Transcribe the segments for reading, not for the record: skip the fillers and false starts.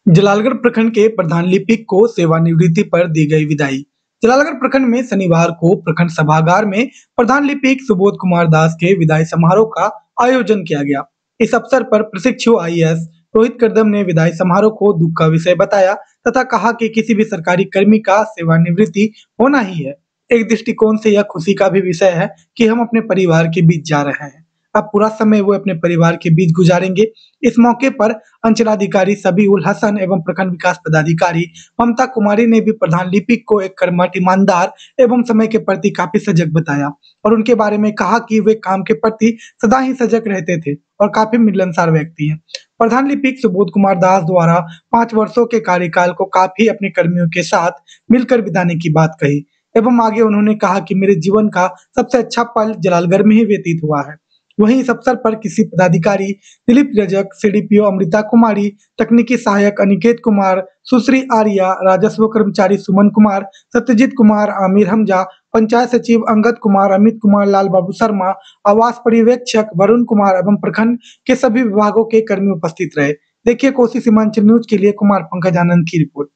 जलालगढ़ प्रखंड के प्रधान लिपिक को सेवानिवृत्ति पर दी गई विदाई। जलालगढ़ प्रखंड में शनिवार को प्रखंड सभागार में प्रधान लिपिक सुबोध कुमार दास के विदाई समारोह का आयोजन किया गया। इस अवसर पर प्रशिक्षु आईएएस रोहित करदम ने विदाई समारोह को दुख का विषय बताया तथा कहा कि किसी भी सरकारी कर्मी का सेवानिवृत्ति होना ही है। एक दृष्टिकोण से यह खुशी का भी विषय है कि हम अपने परिवार के बीच जा रहे हैं। अब पूरा समय वो अपने परिवार के बीच गुजारेंगे। इस मौके पर अंचलाधिकारी सबीउल हसन एवं प्रखंड विकास पदाधिकारी ममता कुमारी ने भी प्रधान लिपिक को एक कर्मठ, ईमानदार एवं समय के प्रति काफी सजग बताया और उनके बारे में कहा कि वे काम के प्रति सदा ही सजग रहते थे और काफी मिलनसार व्यक्ति हैं। प्रधान लिपिक सुबोध कुमार दास द्वारा 5 वर्षों के कार्यकाल को काफी अपने कर्मियों के साथ मिलकर बिताने की बात कही एवं आगे उन्होंने कहा कि मेरे जीवन का सबसे अच्छा पल जलालगढ़ में ही व्यतीत हुआ है। वहीं इस अवसर पर किसी पदाधिकारी दिलीप रजक, सीडीपीओ अमृता कुमारी, तकनीकी सहायक अनिकेत कुमार, सुश्री आर्या, राजस्व कर्मचारी सुमन कुमार, सत्यजीत कुमार, आमिर हमजा, पंचायत सचिव अंगद कुमार, अमित कुमार, लाल बाबू शर्मा, आवास पर्यवेक्षक वरुण कुमार एवं प्रखंड के सभी विभागों के कर्मी उपस्थित रहे। देखिए कोसी सीमांचल न्यूज के लिए कुमार पंकज आनंद की रिपोर्ट।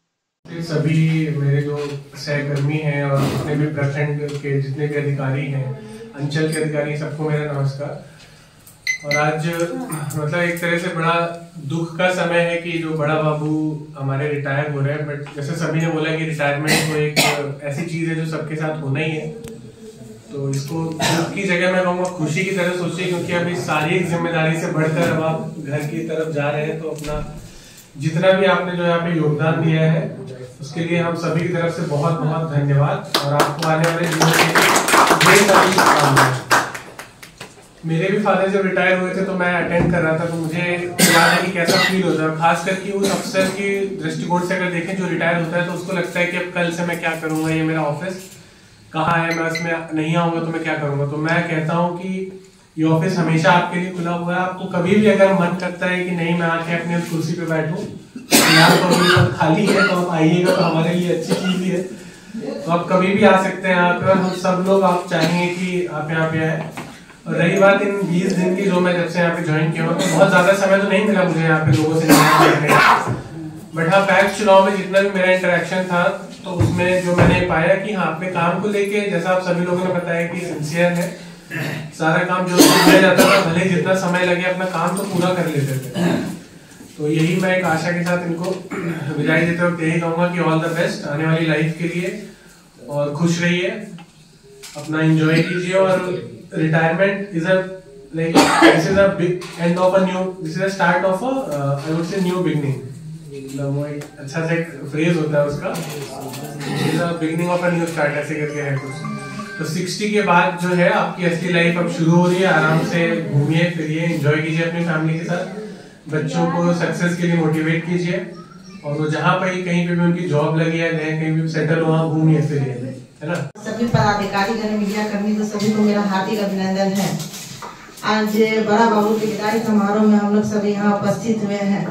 सभी मेरे जो सहकर्मी हैं और जितने भी प्रखंड के जितने भी अधिकारी हैं, अंचल के अधिकारी, सबको मेरा नमस्कार। और आज मतलब एक तरह से बड़ा दुख का समय है कि जो बड़ा बाबू हमारे रिटायर हो रहे हैं, बट जैसे सभी ने बोला कि रिटायरमेंट तो एक ऐसी चीज है जो सबके साथ होना ही है, तो इसको दुख की जगह मैं कहूँगा खुशी की तरह सोचिए, क्योंकि अभी सारी जिम्मेदारी से बढ़कर अब आप घर की तरफ जा रहे हैं। तो अपना जितना भी आपने जो यहाँ पे योगदान दिया है उसके लिए हम सभी की तरफ से बहुत बहुत धन्यवाद और आपको आने वाले दिनों के लिए मेरे भी फादर जब रिटायर हुए थे तो मैं अटेंड कर रहा था, तो मुझे याद है कि कैसा फील होता है, खास करके उस अफसर की दृष्टिकोण से अगर देखें जो रिटायर होता है तो उसको लगता है कि अब कल से मैं क्या करूंगा, ये मेरा ऑफिस कहाँ है, मैं उसमें नहीं आऊंगा तो मैं क्या करूंगा। तो मैं कहता हूँ कि ये ऑफिस हमेशा आपके लिए खुला हुआ है। आपको कभी भी अगर मन करता है कि नहीं मैं आके अपने कुर्सी पे बैठूं, यहाँ तो अभी खाली है, तो आप आइएगा, तो हमारे लिए अच्छी चीज ही है। तो आप कभी भी आ सकते हैं यहाँ पे और हम सब लोग आप चाहेंगे कि आप यहाँ पे आए। और रही बात इन 20 दिन की, जो मैं जब से यहाँ पे ज्वाइन किया हूँ तो बहुत ज्यादा समय तो नहीं मिला मुझे यहाँ पे लोगों से मिलने, बट हाँ पैक्स चुनाव में जितना भी मेरा इंटरेक्शन था तो उसमें जो मैंने पाया कि हाँ अपने काम को लेके, जैसा आप सभी लोगों ने बताया कि सिंसियर है, सारा काम जो किया जाता था भले जितना समय लगे अपना काम तो पूरा कर लेते थे। तो यही मैं एक आशा के साथ इनको विदाई देते वक्त यही कहूंगा कि ऑल द बेस्ट आने वाली लाइफ के लिए, और खुश रहिए, अपना एंजॉय कीजिए। और retirement is a like this is a big end of a new, this is a start of a I would say new beginning. मतलब वो एक अच्छा सा एक फ्रेज होता है उसका, this is a beginning of a new start, ऐसे करके है कुछ। तो 60 के बाद जो है आपकी असली लाइफ अब शुरू हो रही है। आराम से घूमिए फिरिए, एंजॉय कीजिए अपनी फैमिली के साथ, बच्चों को सक्सेस के लिए मोटिवेट कीजिए, और वो जहाँ पर कहीं पे भी उनकी जॉब लगी है, कहीं भी सेटल हो, वहाँ घूमिए फिरिए, है ना। सभी पदाधिकारी जन, मीडिया कर्मी को सभी को मेरा हार्दिक अभिनंदन है। आज बड़ा बाबू के विदाई समारोह में हम लोग सभी यहाँ उपस्थित हुए हैं।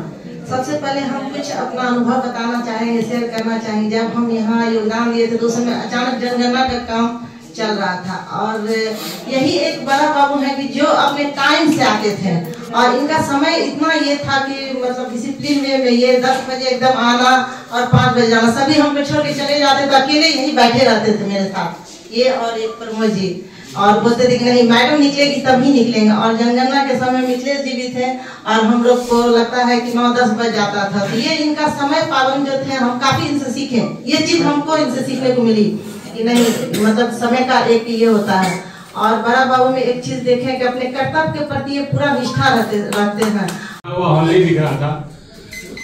सबसे पहले हम कुछ अपना अनुभव बताना चाहेंगे, शेयर करना चाहेंगे। जब हम यहाँ योगदान दिए थे तो उस समय अचानक जनगणना का काम चल रहा था, और यही एक बड़ा बाबू है कि जो अपने टाइम से आते थे, और इनका समय इतना ये था कि मतलब डिसिप्लिन में ये 10 बजे एकदम आना और 5 बजे जाना। सभी हम छोड़ के चले जाते थे, अकेले यही बैठे रहते थे मेरे साथ, ये और एक प्रमोद जी, और बोलते थे कि नहीं मैडम निकलेगी तभी निकलेंगे। और जनगणना के समय मिथिलेश जी भी थे, और हम लोग को लगता है कि 9-10 बज जाता था। तो ये इनका समय पालन जो थे, हम काफी इनसे सीखे, ये चीज हमको इनसे सीखने को मिली कि नहीं मतलब समय का एक ये होता है। और बड़ा बाबू में एक चीज देखें कि अपने कर्तव्य के प्रति ये पूरा निष्ठा रखते हैं। वो हॉल ही दिख रहा था,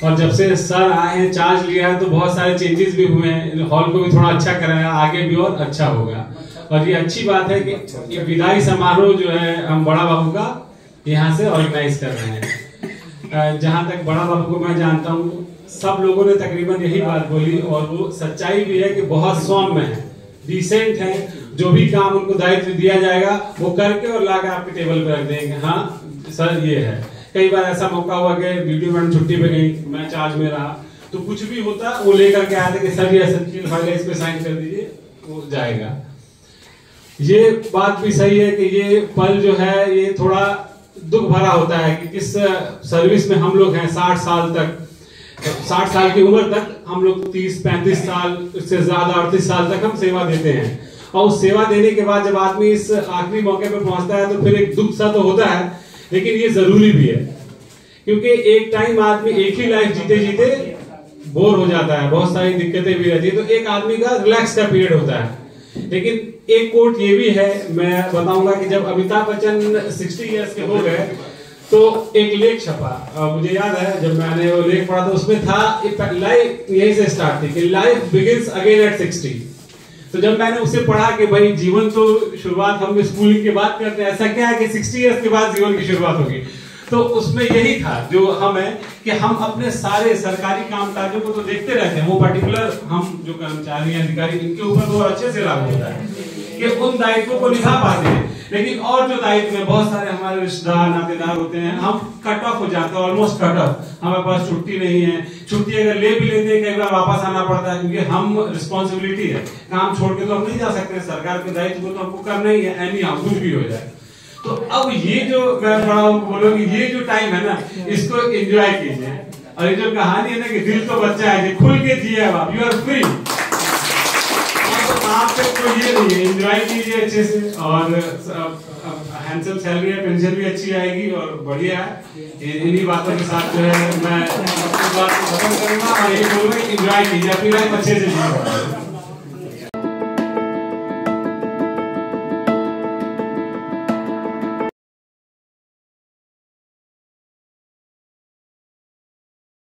और जब से सर आए हैं, चार्ज लिया है, तो बहुत सारे चेंजेस भी हुए हैं, हॉल को भी थोड़ा अच्छा कराया, आगे भी और अच्छा होगा। और ये अच्छी बात है कि ये विदाई समारोह जो है हम बड़ा बाबू का यहाँ से ऑर्गेनाइज कर रहे हैं। जहाँ तक बड़ा बाबू को मैं जानता हूँ, सब लोगों ने तकरीबन यही बात बोली, और वो सच्चाई भी है कि बहुत सौम्य है, डिसेंट है। जो भी काम उनको दायित्व दिया जाएगा वो करके और लाकर आपके टेबल पर रख देंगे, हाँ सर ये है। कई बार ऐसा मौका हुआ कि वीडियो मैडम छुट्टी पे गई, मैं चार्ज में रहा, तो कुछ भी होता वो लेकर के आते कि सर ये सच्ची फाइल है, इस पे साइन कर दीजिए, वो जाएगा। ये बात भी सही है कि ये पल जो है ये थोड़ा दुख भरा होता है कि किस सर्विस में हम लोग हैं 60 साल तक, 60 साल की उम्र तक हम लोग 30-35 साल इससे ज्यादा 38 साल तक हम सेवा देते हैं। और उस सेवा देने के बाद जब आदमी इस आखिरी मौके पर पहुंचता है तो फिर एक दुख सा तो होता है, लेकिन ये जरूरी भी है, क्योंकि एक टाइम आदमी एक ही लाइफ जीते जीते बोर हो जाता है, बहुत सारी दिक्कतें भी रहती है, तो एक आदमी का रिलैक्स का पीरियड होता है। लेकिन एक कोट ये भी है, मैं बताऊंगा कि जब अमिताभ बच्चन 60 इयर्स के हो गए तो एक लेख छपा, मुझे याद है जब मैंने वो लेख पढ़ा तो उसमें था लाइफ यहीं से स्टार्ट थी कि लाइफ बिगिंस अगेन एट 60। तो जब मैंने उसे पढ़ा कि भाई जीवन तो शुरुआत हम स्कूलिंग के बाद करते हैं, ऐसा क्या है कि 60 इयर्स के बाद जीवन की शुरुआत होगी। तो उसमें यही था जो हम है कि हम अपने सारे सरकारी कामकाजों को तो देखते रहते हैं, वो पर्टिकुलर हम जो कर्मचारी अधिकारी इनके ऊपर तो अच्छे से लागू होता है कि उन दायित्वों को निभा पाते हैं, लेकिन और जो दायित्व में बहुत सारे हमारे रिश्तेदार नातेदार होते हैं, हम कट ऑफ हो जाते हैं, ऑलमोस्ट कट ऑफ। हमारे पास छुट्टी नहीं है, छुट्टी अगर ले भी लेते हैं कई बार वापस आना पड़ता है, क्योंकि हम रिस्पॉन्सिबिलिटी है, काम छोड़ के तो हम नहीं जा सकते, सरकार के दायित्व को तो हमको करना ही है, एनी हम कुछ भी हो जाए। तो अब ये जो मैं बोलूँगी ये जो टाइम है ना, इसको एंजॉय कीजिए। और ये जो कहानी है ना कि दिल तो बच्चा है, खुल के जिए, आप यू आर फ्री, आपके कोई ये नहीं है, एंजॉय कीजिए अच्छे से। और हैंडसम सैलरी है, पेंशन भी अच्छी आएगी और बढ़िया है। इन्हीं बातों के साथ जो है मैं बात खत्म करूंगा और यही बोलूंगा एंजॉय कीजिए, अपनी लाइफ अच्छे से जिए।